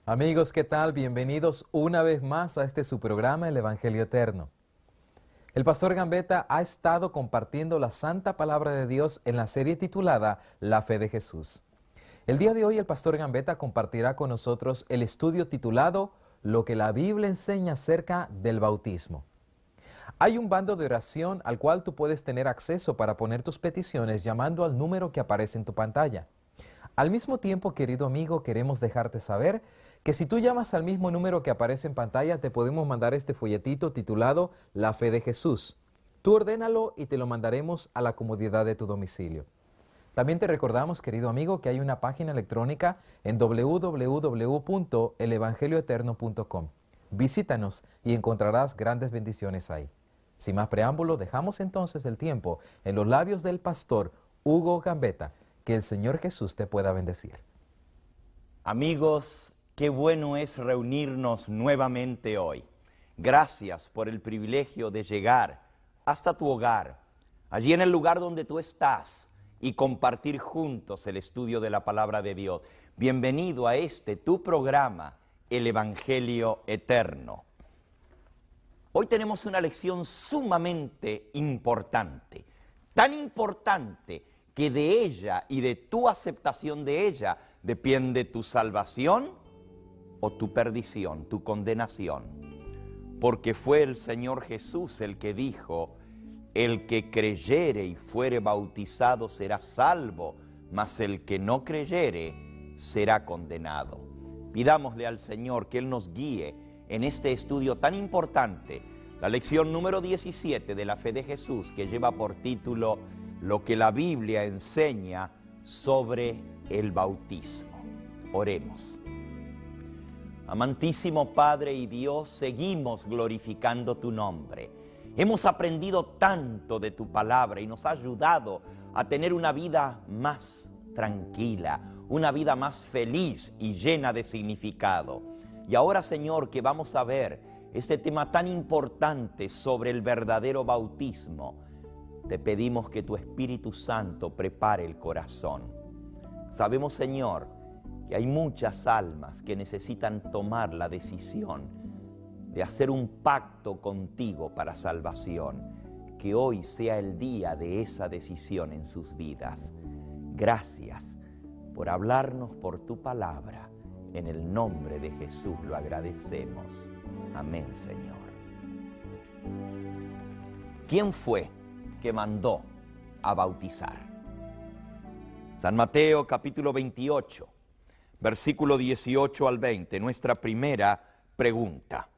Amigos, ¿qué tal? Bienvenidos una vez más a este su programa, El Evangelio Eterno. El pastor Gambetta ha estado compartiendo la santa palabra de Dios en la serie titulada La Fe de Jesús. El día de hoy el pastor Gambetta compartirá con nosotros el estudio titulado Lo que la Biblia enseña acerca del bautismo. Hay un bando de oración al cual tú puedes tener acceso para poner tus peticiones llamando al número que aparece en tu pantalla. Al mismo tiempo, querido amigo, queremos dejarte saber que si tú llamas al mismo número que aparece en pantalla, te podemos mandar este folletito titulado La Fe de Jesús. Tú ordénalo y te lo mandaremos a la comodidad de tu domicilio. También te recordamos, querido amigo, que hay una página electrónica en www.elevangelioeterno.com. Visítanos y encontrarás grandes bendiciones ahí. Sin más preámbulo, dejamos entonces el tiempo en los labios del pastor Hugo Gambetta. Que el Señor Jesús te pueda bendecir. Amigos, qué bueno es reunirnos nuevamente hoy. Gracias por el privilegio de llegar hasta tu hogar, allí en el lugar donde tú estás, y compartir juntos el estudio de la palabra de Dios. Bienvenido a tu programa, El Evangelio Eterno. Hoy tenemos una lección sumamente importante, tan importante que de ella y de tu aceptación de ella depende tu salvación o tu perdición, tu condenación. Porque fue el Señor Jesús el que dijo, el que creyere y fuere bautizado será salvo, mas el que no creyere será condenado. Pidámosle al Señor que Él nos guíe en este estudio tan importante, la lección número 17 de la Fe de Jesús, que lleva por título Lo que la Biblia enseña sobre el bautismo. Oremos. Amantísimo Padre y Dios, seguimos glorificando tu nombre. Hemos aprendido tanto de tu palabra y nos ha ayudado a tener una vida más tranquila, una vida más feliz y llena de significado. Y ahora, Señor, que vamos a ver este tema tan importante sobre el verdadero bautismo, te pedimos que tu Espíritu Santo prepare el corazón. Sabemos, Señor, que hay muchas almas que necesitan tomar la decisión de hacer un pacto contigo para salvación. Que hoy sea el día de esa decisión en sus vidas. Gracias por hablarnos por tu palabra. En el nombre de Jesús lo agradecemos. Amén, Señor. ¿Quién fue que mandó a bautizar? San Mateo capítulo 28, versículo 18 al 20, nuestra primera pregunta.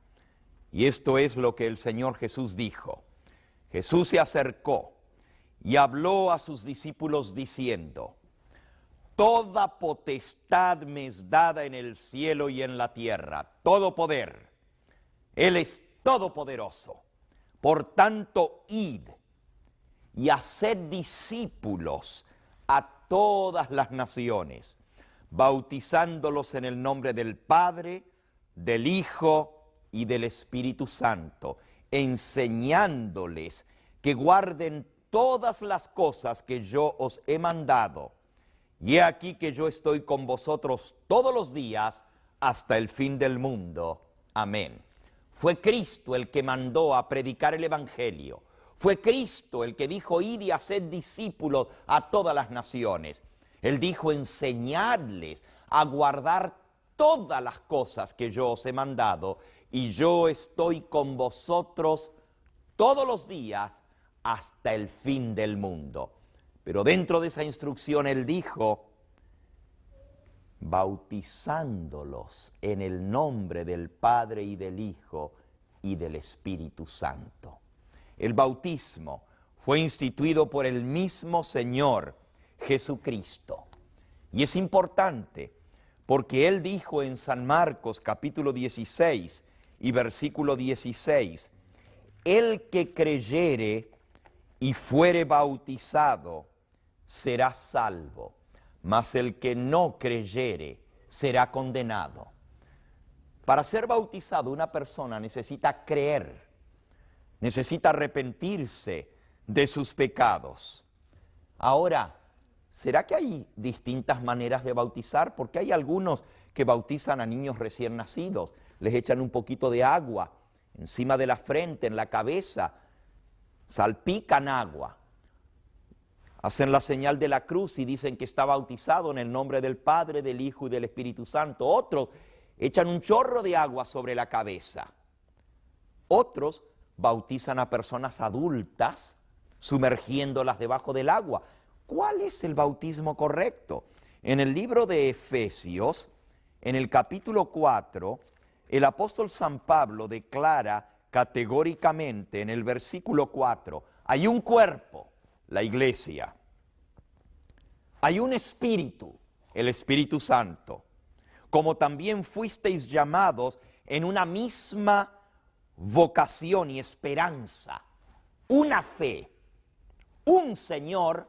Y esto es lo que el Señor Jesús dijo. Jesús se acercó y habló a sus discípulos diciendo, toda potestad me es dada en el cielo y en la tierra, todo poder. Él es todopoderoso. Por tanto, id y haced discípulos a todas las naciones, bautizándolos en el nombre del Padre, del Hijo y del Espíritu Santo, enseñándoles que guarden todas las cosas que yo os he mandado. Y he aquí que yo estoy con vosotros todos los días hasta el fin del mundo. Amén. Fue Cristo el que mandó a predicar el Evangelio. Fue Cristo el que dijo, id y haced discípulos a todas las naciones. Él dijo, enseñadles a guardar todas las cosas que yo os he mandado, y yo estoy con vosotros todos los días hasta el fin del mundo. Pero dentro de esa instrucción Él dijo, bautizándolos en el nombre del Padre y del Hijo y del Espíritu Santo. El bautismo fue instituido por el mismo Señor Jesucristo. Y es importante porque Él dijo en San Marcos capítulo 16 y versículo 16, el que creyere y fuere bautizado será salvo, mas el que no creyere será condenado. Para ser bautizado una persona necesita creer, necesita arrepentirse de sus pecados. Ahora, ¿será que hay distintas maneras de bautizar? Porque hay algunos que bautizan a niños recién nacidos. Les echan un poquito de agua encima de la frente, en la cabeza, salpican agua, hacen la señal de la cruz y dicen que está bautizado en el nombre del Padre, del Hijo y del Espíritu Santo. Otros echan un chorro de agua sobre la cabeza. Otros bautizan a personas adultas, sumergiéndolas debajo del agua. ¿Cuál es el bautismo correcto? En el libro de Efesios, en el capítulo 4, el apóstol San Pablo declara categóricamente en el versículo 4, hay un cuerpo, la iglesia, hay un espíritu, el Espíritu Santo, como también fuisteis llamados en una misma vocación y esperanza, una fe, un Señor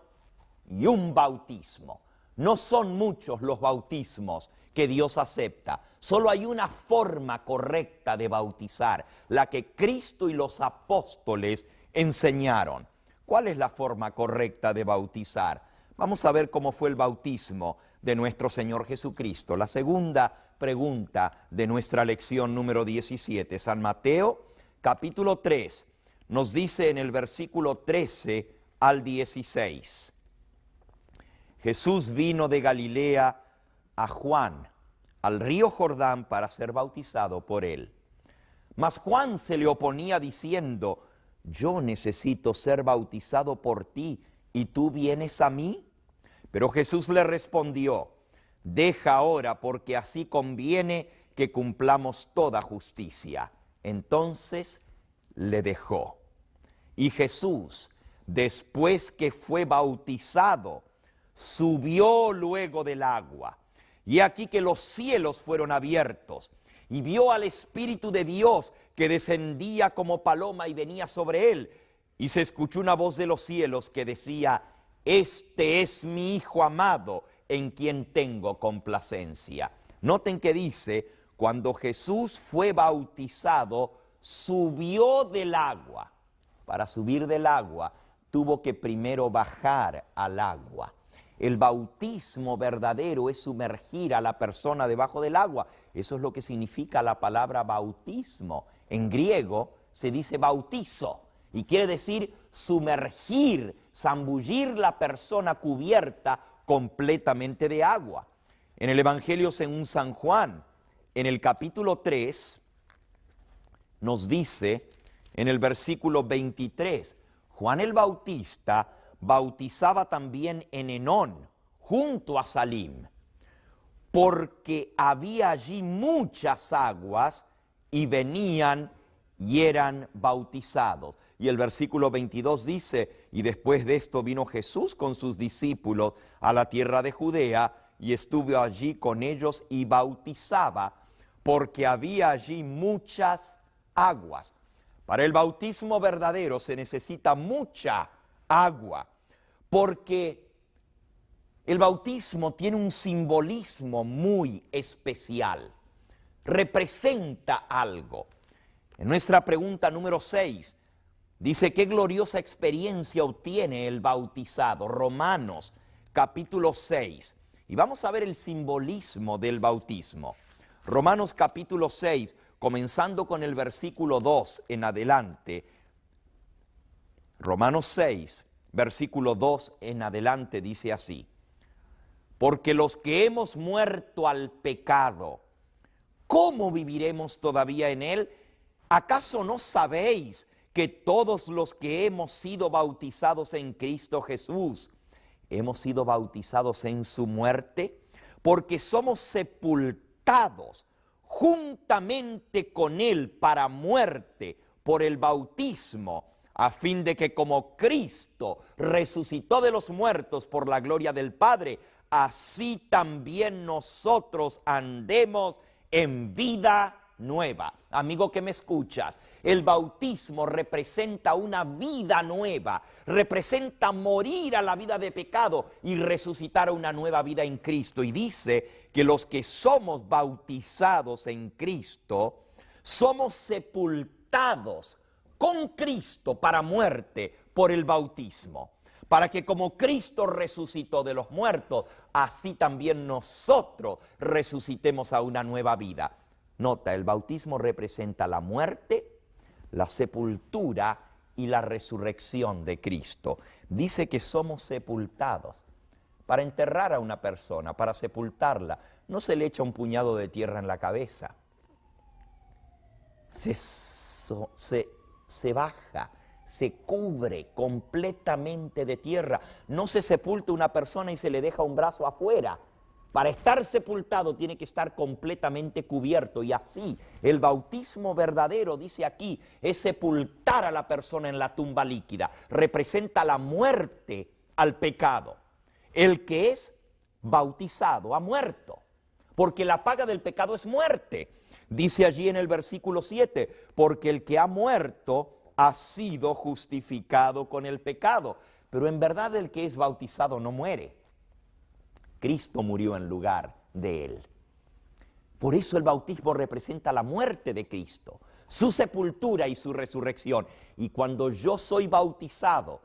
y un bautismo. No son muchos los bautismos que Dios acepta. Solo hay una forma correcta de bautizar, la que Cristo y los apóstoles enseñaron. ¿Cuál es la forma correcta de bautizar? Vamos a ver cómo fue el bautismo de nuestro Señor Jesucristo. La segunda pregunta de nuestra lección número 17. San Mateo, capítulo 3, nos dice en el versículo 13 al 16. Jesús vino de Galilea a Juan, al río Jordán, para ser bautizado por él. Mas Juan se le oponía diciendo, yo necesito ser bautizado por ti, ¿y tú vienes a mí? Pero Jesús le respondió, deja ahora, porque así conviene que cumplamos toda justicia. Entonces le dejó. Y Jesús, después que fue bautizado, subió luego del agua. Y aquí que los cielos fueron abiertos, y vio al Espíritu de Dios que descendía como paloma y venía sobre él. Y se escuchó una voz de los cielos que decía, este es mi Hijo amado, en quien tengo complacencia. Noten que dice, cuando Jesús fue bautizado, subió del agua. Para subir del agua, tuvo que primero bajar al agua. El bautismo verdadero es sumergir a la persona debajo del agua. Eso es lo que significa la palabra bautismo. En griego se dice bautizo y quiere decir sumergir, zambullir la persona cubierta completamente de agua. En el Evangelio según San Juan, en el capítulo 3, nos dice en el versículo 23, Juan el Bautista bautizaba también en Enón, junto a Salim, porque había allí muchas aguas y venían y eran bautizados. Y el versículo 22 dice, y después de esto vino Jesús con sus discípulos a la tierra de Judea y estuvo allí con ellos y bautizaba, porque había allí muchas aguas. Para el bautismo verdadero se necesita mucha agua, porque el bautismo tiene un simbolismo muy especial, representa algo. En nuestra pregunta número 6, dice, ¿qué gloriosa experiencia obtiene el bautizado? Romanos capítulo 6, y vamos a ver el simbolismo del bautismo. Romanos capítulo 6, comenzando con el versículo 2 en adelante. Romanos 6, versículo 2 en adelante dice así, porque los que hemos muerto al pecado, ¿cómo viviremos todavía en él? ¿Acaso no sabéis que todos los que hemos sido bautizados en Cristo Jesús, hemos sido bautizados en su muerte? Porque somos sepultados juntamente con él para muerte por el bautismo, a fin de que como Cristo resucitó de los muertos por la gloria del Padre, así también nosotros andemos en vida nueva. Amigo que me escuchas, el bautismo representa una vida nueva, representa morir a la vida de pecado y resucitar a una nueva vida en Cristo. Y dice que los que somos bautizados en Cristo, somos sepultados con Cristo para muerte por el bautismo. para que como Cristo resucitó de los muertos, así también nosotros resucitemos a una nueva vida. Nota, el bautismo representa la muerte, la sepultura y la resurrección de Cristo. Dice que somos sepultados. Para enterrar a una persona, para sepultarla, no se le echa un puñado de tierra en la cabeza. Se baja, se cubre completamente de tierra. No se sepulta una persona y se le deja un brazo afuera. Para estar sepultado tiene que estar completamente cubierto, y así el bautismo verdadero, dice aquí, es sepultar a la persona en la tumba líquida. Representa la muerte al pecado. El que es bautizado ha muerto, porque la paga del pecado es muerte. Dice allí en el versículo 7, porque el que ha muerto ha sido justificado con el pecado. Pero en verdad el que es bautizado no muere. Cristo murió en lugar de él. Por eso el bautismo representa la muerte de Cristo, su sepultura y su resurrección. Y cuando yo soy bautizado,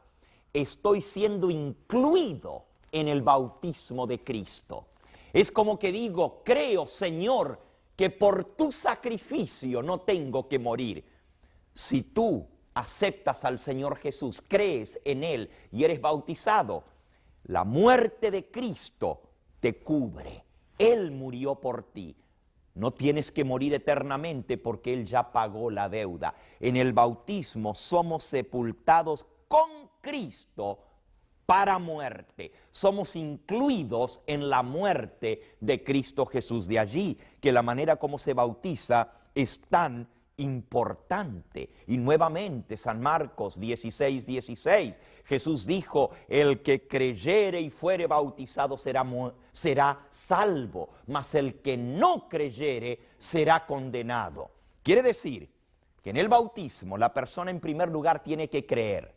estoy siendo incluido en el bautismo de Cristo. Es como que digo, creo, Señor, que por tu sacrificio no tengo que morir. Si tú aceptas al Señor Jesús, crees en Él y eres bautizado, la muerte de Cristo te cubre. Él murió por ti. No tienes que morir eternamente porque Él ya pagó la deuda. En el bautismo somos sepultados con Cristo para muerte. Somos incluidos en la muerte de Cristo Jesús. De allí que la manera como se bautiza es tan importante. Y nuevamente San Marcos 16:16, Jesús dijo, el que creyere y fuere bautizado será salvo, mas el que no creyere será condenado. Quiere decir que en el bautismo la persona en primer lugar tiene que creer,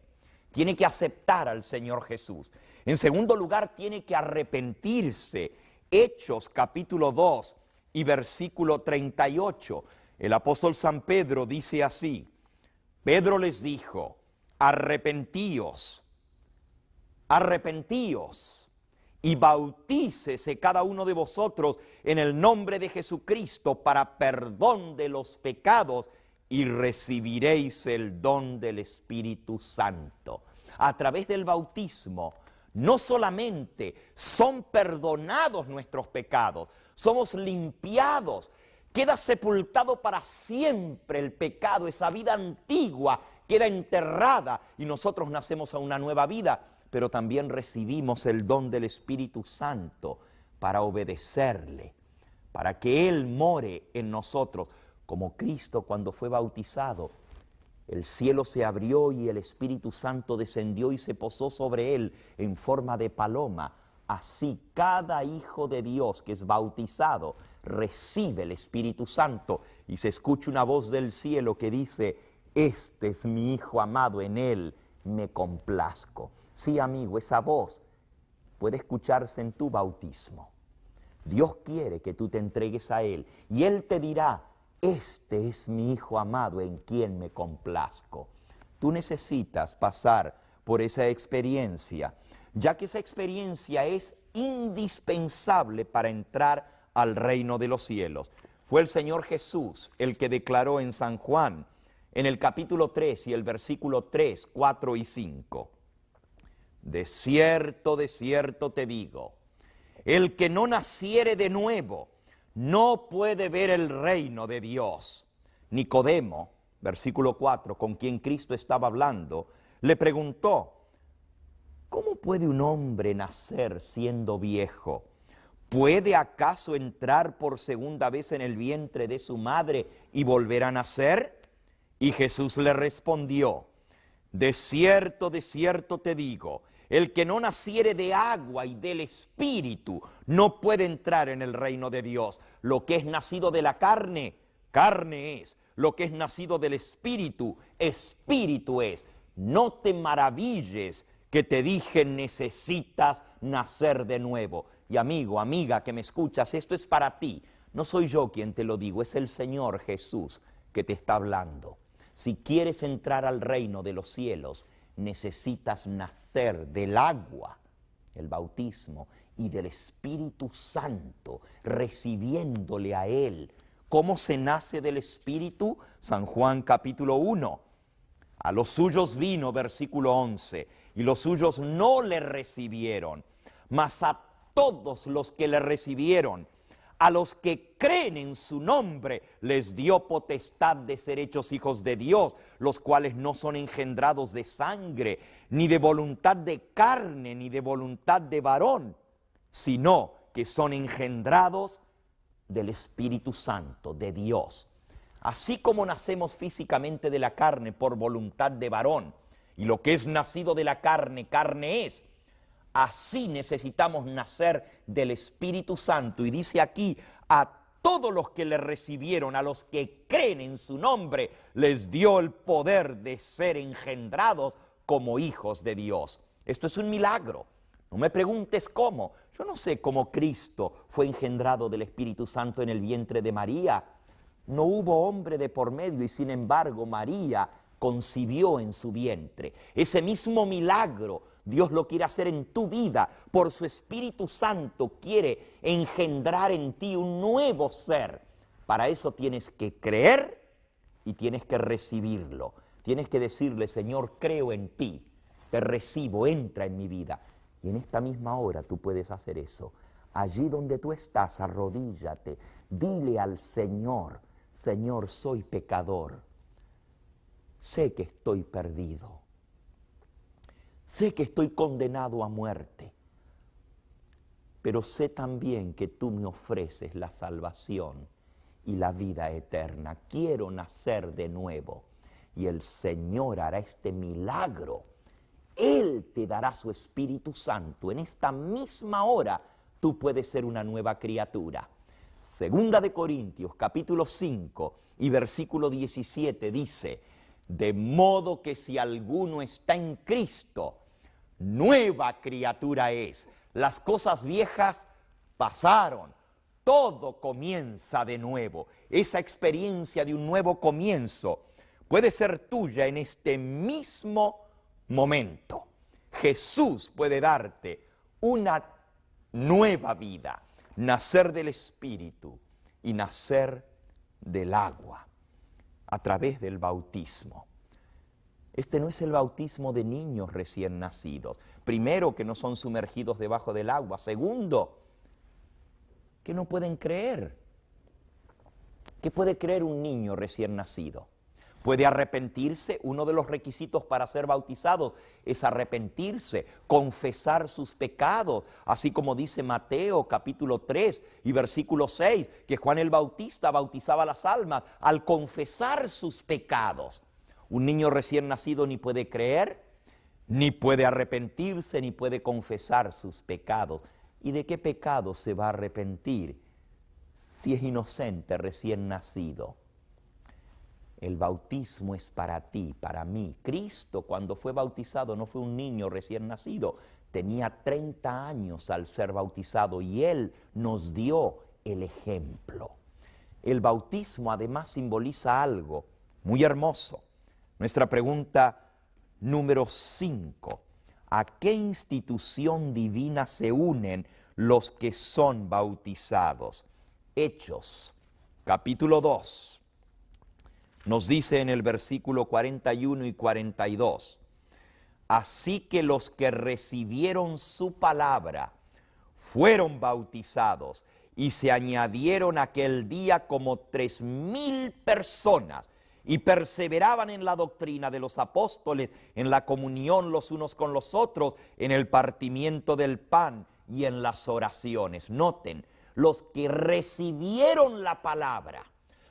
tiene que aceptar al Señor Jesús. En segundo lugar, tiene que arrepentirse. Hechos capítulo 2 y versículo 38. El apóstol San Pedro dice así, Pedro les dijo, arrepentíos y bautícese cada uno de vosotros en el nombre de Jesucristo para perdón de los pecados y recibiréis el don del Espíritu Santo. A través del bautismo, no solamente son perdonados nuestros pecados, somos limpiados, queda sepultado para siempre el pecado, esa vida antigua queda enterrada y nosotros nacemos a una nueva vida, pero también recibimos el don del Espíritu Santo para obedecerle, para que Él more en nosotros. Como Cristo cuando fue bautizado, el cielo se abrió y el Espíritu Santo descendió y se posó sobre Él en forma de paloma. Así cada hijo de Dios que es bautizado recibe el Espíritu Santo y se escucha una voz del cielo que dice, este es mi Hijo amado, en Él me complazco. Sí, amigo, esa voz puede escucharse en tu bautismo. Dios quiere que tú te entregues a Él y Él te dirá, este es mi Hijo amado en quien me complazco. Tú necesitas pasar por esa experiencia, ya que esa experiencia es indispensable para entrar al reino de los cielos. Fue el Señor Jesús el que declaró en San Juan, en el capítulo 3 y el versículo 3, 4 y 5. De cierto te digo, el que no naciere de nuevo, no puede ver el reino de Dios. Nicodemo, versículo 4, con quien Cristo estaba hablando, le preguntó, ¿cómo puede un hombre nacer siendo viejo? ¿Puede acaso entrar por segunda vez en el vientre de su madre y volver a nacer? Y Jesús le respondió, de cierto te digo, el que no naciere de agua y del Espíritu no puede entrar en el reino de Dios. Lo que es nacido de la carne, carne es. Lo que es nacido del Espíritu, Espíritu es. No te maravilles que te dije necesitas nacer de nuevo. Y amigo, amiga que me escuchas, esto es para ti. No soy yo quien te lo digo, es el Señor Jesús que te está hablando. Si quieres entrar al reino de los cielos, necesitas nacer del agua, el bautismo, y del Espíritu Santo, recibiéndole a Él. ¿Cómo se nace del Espíritu? San Juan capítulo 1. A los suyos vino, versículo 11, y los suyos no le recibieron, mas a todos los que le recibieron, a los que creen en su nombre, les dio potestad de ser hechos hijos de Dios, los cuales no son engendrados de sangre, ni de voluntad de carne, ni de voluntad de varón, sino que son engendrados del Espíritu Santo, de Dios. Así como nacemos físicamente de la carne por voluntad de varón, y lo que es nacido de la carne, carne es, así necesitamos nacer del Espíritu Santo. Y dice aquí, a todos los que le recibieron, a los que creen en su nombre, les dio el poder de ser engendrados como hijos de Dios. Esto es un milagro. No me preguntes cómo. Yo no sé cómo Cristo fue engendrado del Espíritu Santo en el vientre de María. No hubo hombre de por medio y sin embargo María concibió en su vientre. Ese mismo milagro Dios lo quiere hacer en tu vida. Por su Espíritu Santo quiere engendrar en ti un nuevo ser. Para eso tienes que creer y tienes que recibirlo. Tienes que decirle, Señor, creo en ti, te recibo, entra en mi vida. Y en esta misma hora tú puedes hacer eso. Allí donde tú estás, arrodíllate, dile al Señor, Señor, soy pecador. Sé que estoy perdido. Sé que estoy condenado a muerte. Pero sé también que tú me ofreces la salvación y la vida eterna. Quiero nacer de nuevo. Y el Señor hará este milagro. Él te dará su Espíritu Santo. En esta misma hora tú puedes ser una nueva criatura. Segunda de Corintios, capítulo 5 y versículo 17 dice, de modo que si alguno está en Cristo, nueva criatura es. Las cosas viejas pasaron, todo comienza de nuevo. Esa experiencia de un nuevo comienzo puede ser tuya en este mismo momento. Jesús puede darte una nueva vida, nacer del Espíritu y nacer del agua a través del bautismo. Este no es el bautismo de niños recién nacidos. Primero, que no son sumergidos debajo del agua. Segundo, que no pueden creer. ¿Qué puede creer un niño recién nacido? Puede arrepentirse. Uno de los requisitos para ser bautizados es arrepentirse, confesar sus pecados, así como dice Mateo capítulo 3 y versículo 6, que Juan el Bautista bautizaba las almas al confesar sus pecados. Un niño recién nacido ni puede creer, ni puede arrepentirse, ni puede confesar sus pecados. ¿Y de qué pecado se va a arrepentir si es inocente, recién nacido? El bautismo es para ti, para mí. Cristo, cuando fue bautizado, no fue un niño recién nacido. Tenía 30 años al ser bautizado y Él nos dio el ejemplo. El bautismo además simboliza algo muy hermoso. Nuestra pregunta número 5. ¿A qué institución divina se unen los que son bautizados? Hechos, capítulo 2. Nos dice en el versículo 41 y 42, así que los que recibieron su palabra fueron bautizados y se añadieron aquel día como 3,000 personas y perseveraban en la doctrina de los apóstoles, en la comunión los unos con los otros, en el partimiento del pan y en las oraciones. Noten, los que recibieron la palabra.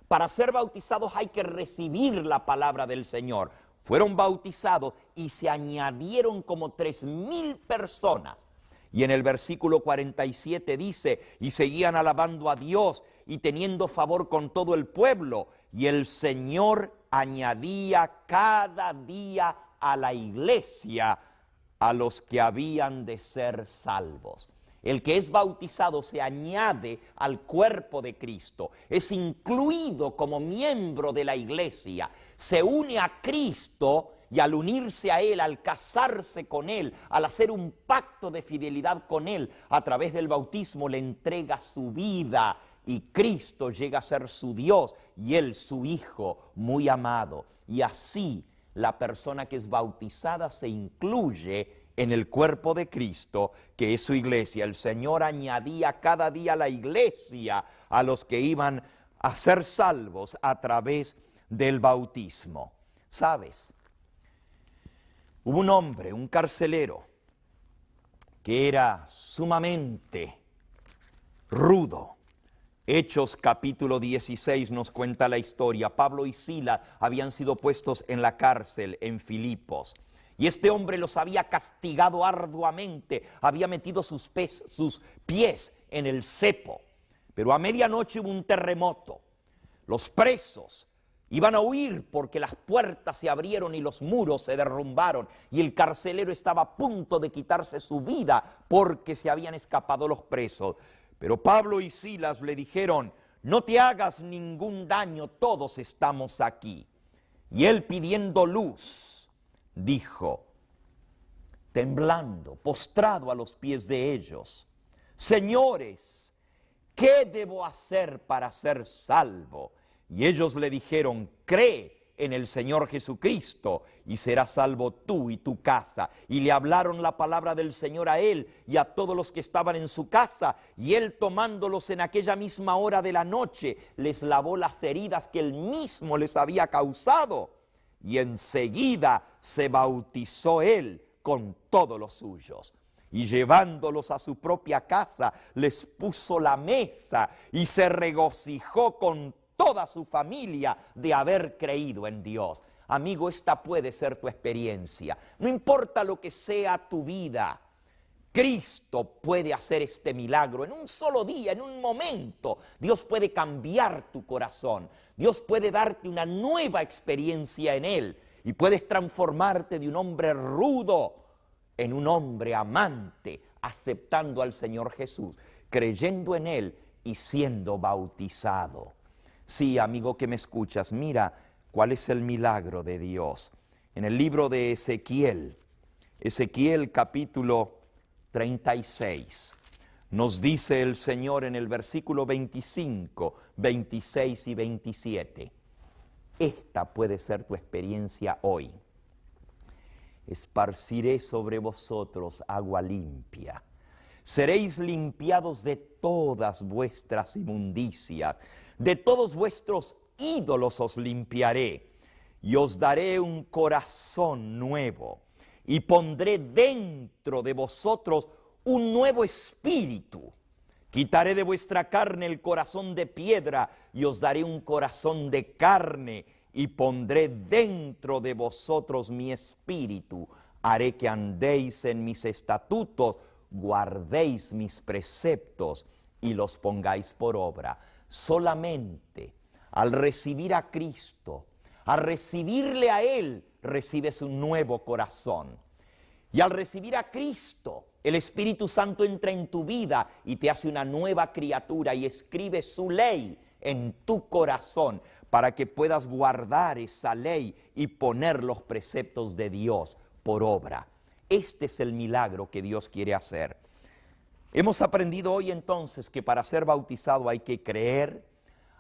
Para ser bautizados hay que recibir la palabra del Señor. Fueron bautizados y se añadieron como 3,000 personas. Y en el versículo 47 dice, y seguían alabando a Dios y teniendo favor con todo el pueblo. Y el Señor añadía cada día a la iglesia a los que habían de ser salvos. El que es bautizado se añade al cuerpo de Cristo, es incluido como miembro de la iglesia, se une a Cristo y al unirse a Él, al casarse con Él, al hacer un pacto de fidelidad con Él, a través del bautismo le entrega su vida y Cristo llega a ser su Dios y Él su Hijo muy amado. Y así la persona que es bautizada se incluye en el cuerpo de Cristo, que es su iglesia. El Señor añadía cada día a la iglesia a los que iban a ser salvos a través del bautismo. ¿Sabes? Hubo un hombre, un carcelero, que era sumamente rudo. Hechos capítulo 16 nos cuenta la historia. Pablo y Silas habían sido puestos en la cárcel en Filipos. Y este hombre los había castigado arduamente, había metido sus pies en el cepo. Pero a medianoche hubo un terremoto. Los presos iban a huir porque las puertas se abrieron y los muros se derrumbaron. Y el carcelero estaba a punto de quitarse su vida porque se habían escapado los presos. Pero Pablo y Silas le dijeron: no te hagas ningún daño, todos estamos aquí. Y él, pidiendo luz, dijo, temblando, postrado a los pies de ellos: señores, ¿qué debo hacer para ser salvo? Y ellos le dijeron: cree en el Señor Jesucristo y serás salvo tú y tu casa. Y le hablaron la palabra del Señor a él y a todos los que estaban en su casa. Y él, tomándolos en aquella misma hora de la noche, les lavó las heridas que él mismo les había causado. Y enseguida se bautizó él con todos los suyos. Y llevándolos a su propia casa, les puso la mesa y se regocijó con toda su familia de haber creído en Dios. Amigo, esta puede ser tu experiencia. No importa lo que sea tu vida, Cristo puede hacer este milagro en un solo día, en un momento. Dios puede cambiar tu corazón. Dios puede darte una nueva experiencia en Él. Y puedes transformarte de un hombre rudo en un hombre amante, aceptando al Señor Jesús, creyendo en Él y siendo bautizado. Sí, amigo que me escuchas, mira cuál es el milagro de Dios. En el libro de Ezequiel, Ezequiel capítulo 36, nos dice el Señor en el versículo 25, 26 y 27. Esta puede ser tu experiencia hoy. Esparciré sobre vosotros agua limpia. Seréis limpiados de todas vuestras inmundicias. De todos vuestros ídolos os limpiaré. Y os daré un corazón nuevo. Y pondré dentro de vosotros un nuevo espíritu. Quitaré de vuestra carne el corazón de piedra y os daré un corazón de carne. Y pondré dentro de vosotros mi espíritu. Haré que andéis en mis estatutos, guardéis mis preceptos y los pongáis por obra. Solamente al recibir a Cristo, al recibirle a Él, recibes un nuevo corazón. Y al recibir a Cristo, el Espíritu Santo entra en tu vida y te hace una nueva criatura y escribe su ley en tu corazón para que puedas guardar esa ley y poner los preceptos de Dios por obra. Este es el milagro que Dios quiere hacer. Hemos aprendido hoy entonces que para ser bautizado hay que creer,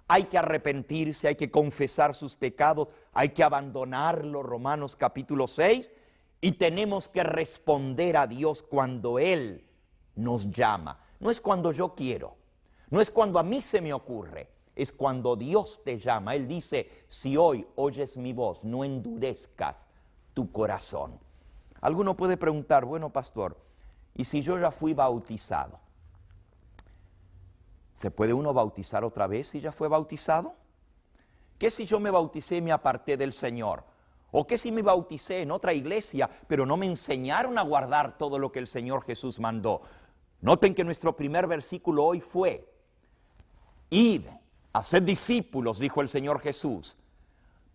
hay que arrepentirse, hay que confesar sus pecados, hay que abandonarlo, Romanos capítulo 6, y tenemos que responder a Dios cuando Él nos llama. No es cuando yo quiero, no es cuando a mí se me ocurre, es cuando Dios te llama. Él dice: si hoy oyes mi voz, no endurezcas tu corazón. Alguno puede preguntar: bueno, pastor, ¿y si yo ya fui bautizado? ¿Se puede uno bautizar otra vez si ya fue bautizado? ¿Qué si yo me bauticé y me aparté del Señor? ¿O qué si me bauticé en otra iglesia, pero no me enseñaron a guardar todo lo que el Señor Jesús mandó? Noten que nuestro primer versículo hoy fue: id, haced discípulos, dijo el Señor Jesús,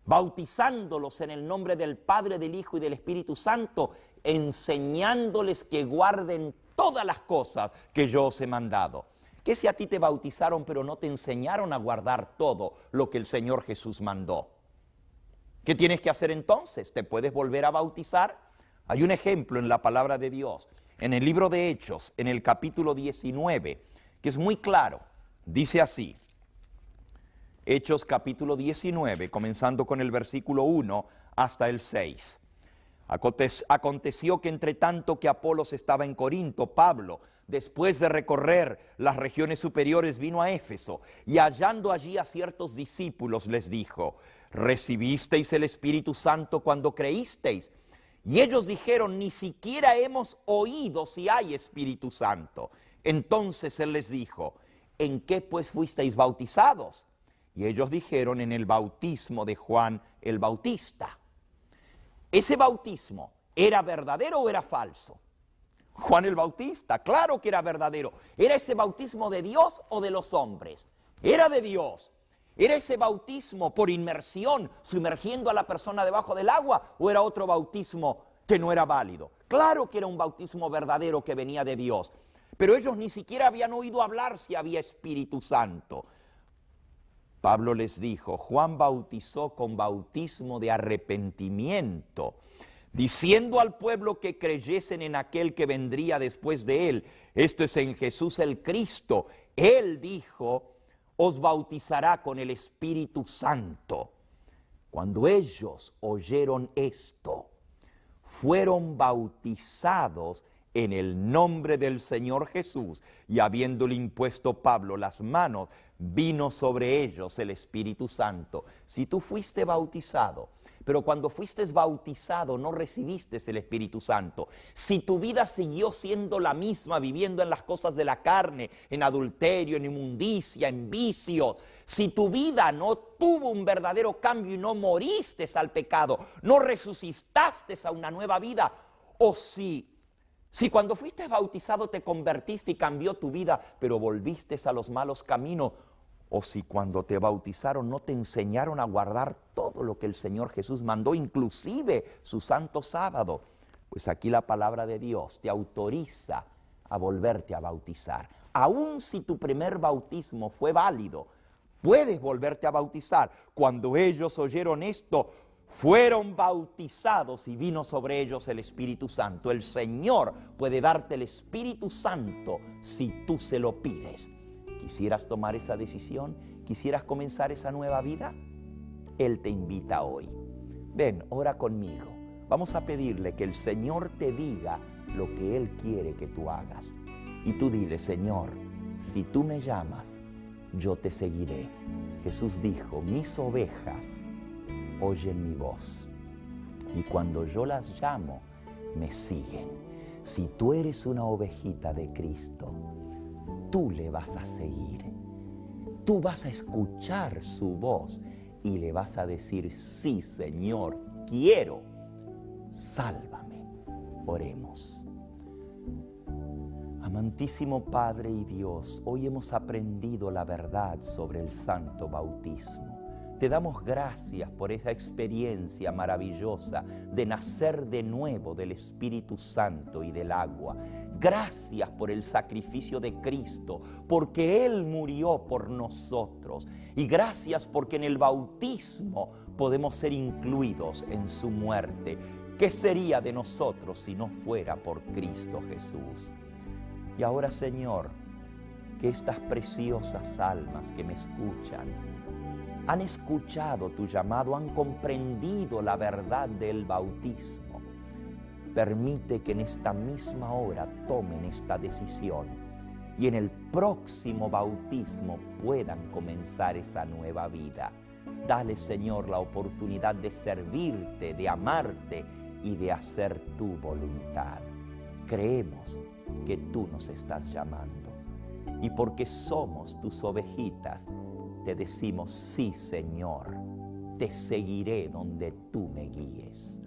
bautizándolos en el nombre del Padre, del Hijo y del Espíritu Santo, enseñándoles que guarden todas las cosas que yo os he mandado. ¿Qué si a ti te bautizaron pero no te enseñaron a guardar todo lo que el Señor Jesús mandó? ¿Qué tienes que hacer entonces? ¿Te puedes volver a bautizar? Hay un ejemplo en la palabra de Dios, en el libro de Hechos, en el capítulo 19, que es muy claro. Dice así, Hechos capítulo 19, comenzando con el versículo 1 hasta el 6. Aconteció que entre tanto que Apolos estaba en Corinto, Pablo, después de recorrer las regiones superiores, vino a Éfeso, y hallando allí a ciertos discípulos les dijo, ¿recibisteis el Espíritu Santo cuando creísteis? Y ellos dijeron, ni siquiera hemos oído si hay Espíritu Santo. Entonces él les dijo, ¿en qué pues fuisteis bautizados? Y ellos dijeron, en el bautismo de Juan el Bautista. ¿Ese bautismo era verdadero o era falso? Juan el Bautista, claro que era verdadero. ¿Era ese bautismo de Dios o de los hombres? Era de Dios. ¿Era ese bautismo por inmersión, sumergiendo a la persona debajo del agua, o era otro bautismo que no era válido? Claro que era un bautismo verdadero que venía de Dios, pero ellos ni siquiera habían oído hablar si había Espíritu Santo. Pablo les dijo, Juan bautizó con bautismo de arrepentimiento, diciendo al pueblo que creyesen en aquel que vendría después de él, esto es en Jesús el Cristo. Él dijo, os bautizará con el Espíritu Santo. Cuando ellos oyeron esto, fueron bautizados en el nombre del Señor Jesús, y habiéndole impuesto Pablo las manos, vino sobre ellos el Espíritu Santo. Si tú fuiste bautizado, pero cuando fuiste bautizado no recibiste el Espíritu Santo, si tu vida siguió siendo la misma, viviendo en las cosas de la carne, en adulterio, en inmundicia, en vicios, si tu vida no tuvo un verdadero cambio y no moriste al pecado, no resucitaste a una nueva vida, o si cuando fuiste bautizado te convertiste y cambió tu vida, pero volviste a los malos caminos, o si cuando te bautizaron no te enseñaron a guardar todo lo que el Señor Jesús mandó, inclusive su santo sábado, pues aquí la palabra de Dios te autoriza a volverte a bautizar. Aun si tu primer bautismo fue válido, puedes volverte a bautizar. Cuando ellos oyeron esto, fueron bautizados y vino sobre ellos el Espíritu Santo. El Señor puede darte el Espíritu Santo si tú se lo pides. ¿Quisieras tomar esa decisión? ¿Quisieras comenzar esa nueva vida? Él te invita hoy. Ven, ora conmigo. Vamos a pedirle que el Señor te diga lo que Él quiere que tú hagas. Y tú dile, Señor, si tú me llamas, yo te seguiré. Jesús dijo, mis ovejas oyen mi voz, y cuando yo las llamo, me siguen. Si tú eres una ovejita de Cristo, tú le vas a seguir. Tú vas a escuchar su voz y le vas a decir, sí, Señor, quiero, sálvame. Oremos. Amantísimo Padre y Dios, hoy hemos aprendido la verdad sobre el santo bautismo. Te damos gracias por esa experiencia maravillosa de nacer de nuevo del Espíritu Santo y del agua. Gracias por el sacrificio de Cristo, porque Él murió por nosotros. Y gracias porque en el bautismo podemos ser incluidos en su muerte. ¿Qué sería de nosotros si no fuera por Cristo Jesús? Y ahora, Señor, que estas preciosas almas que me escuchan han escuchado tu llamado, han comprendido la verdad del bautismo. Permite que en esta misma hora tomen esta decisión y en el próximo bautismo puedan comenzar esa nueva vida. Dale, Señor, la oportunidad de servirte, de amarte y de hacer tu voluntad. Creemos que tú nos estás llamando y porque somos tus ovejitas, te decimos, sí, Señor, te seguiré donde tú me guíes.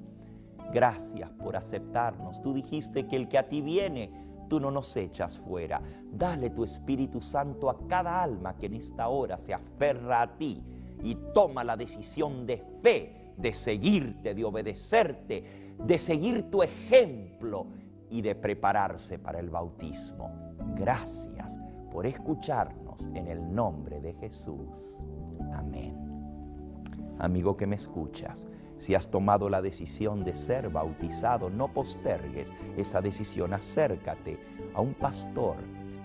Gracias por aceptarnos. Tú dijiste que el que a ti viene, tú no nos echas fuera. Dale tu Espíritu Santo a cada alma que en esta hora se aferra a ti y toma la decisión de fe, de seguirte, de obedecerte, de seguir tu ejemplo y de prepararse para el bautismo. Gracias por escucharnos en el nombre de Jesús. Amén. Amigo que me escuchas, Si has tomado la decisión de ser bautizado, no postergues esa decisión. Acércate a un pastor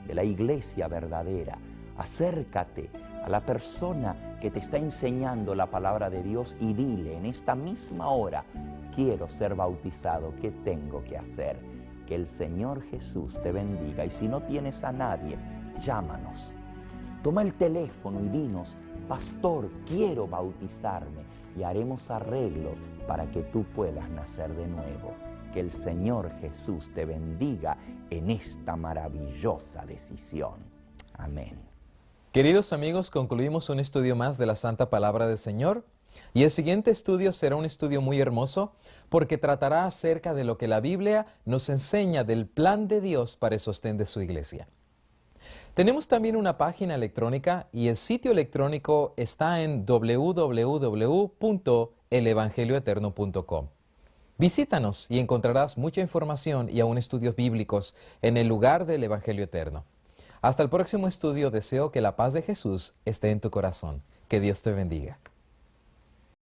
de la iglesia verdadera. Acércate a la persona que te está enseñando la palabra de Dios y dile en esta misma hora: quiero ser bautizado, ¿qué tengo que hacer? Que el Señor Jesús te bendiga. Y si no tienes a nadie, llámanos. Toma el teléfono y dinos: pastor, quiero bautizarme, y haremos arreglos para que tú puedas nacer de nuevo. Que el Señor Jesús te bendiga en esta maravillosa decisión. Amén. Queridos amigos, concluimos un estudio más de la Santa Palabra del Señor. Y el siguiente estudio será un estudio muy hermoso porque tratará acerca de lo que la Biblia nos enseña del plan de Dios para el sostén de su iglesia. Tenemos también una página electrónica y el sitio electrónico está en www.elevangelioeterno.com. Visítanos y encontrarás mucha información y aún estudios bíblicos en el lugar del Evangelio Eterno. Hasta el próximo estudio, deseo que la paz de Jesús esté en tu corazón. Que Dios te bendiga.